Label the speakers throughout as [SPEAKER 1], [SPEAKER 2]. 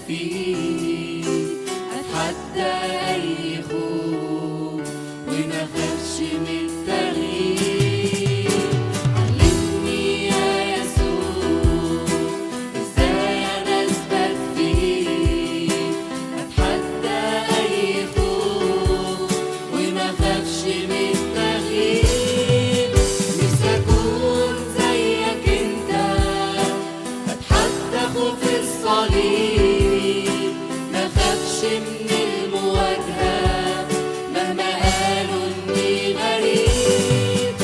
[SPEAKER 1] فيه، أتحدى أي خوف وما خافش من التغيير. علمني يا يسوع إزاي أنا أثبت فيه، أتحدى أي خوف وما خافش من التغيير. نفسي أكون زيك أنت، أتحدى خوف الصليب، ما خافش من المواجهة مهما قالوا إني غريب.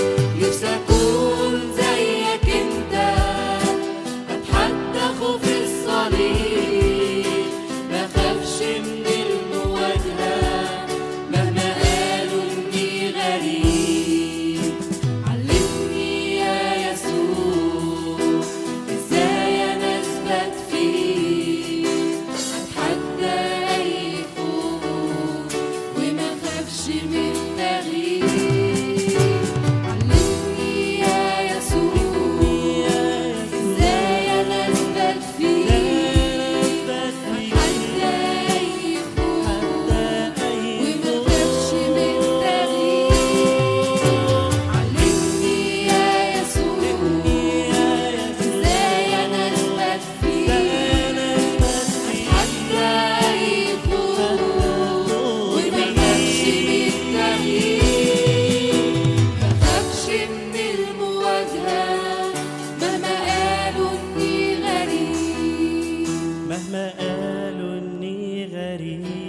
[SPEAKER 1] نفسي أكون زيك أنت، أتحدى خوف الصليب، ما خافش من المواجهة مهما قالوا إني غريب. علمني يا يسوع إزاي أنا أثبت فيه، أتحدى أي خوف وما خافش من التغيير. علمني يا يسوع إزاي أنا أثبت فيه، أتحدى أي خوف وما خافش من التغيير. علمني يا يسوع إزاي أنا أثبت فيه، أتحدى أي خوف وما خافش من التغيير. ما خافش من المواجهة مهما قالوا إني غريب.
[SPEAKER 2] مهما قالوا إني غريب.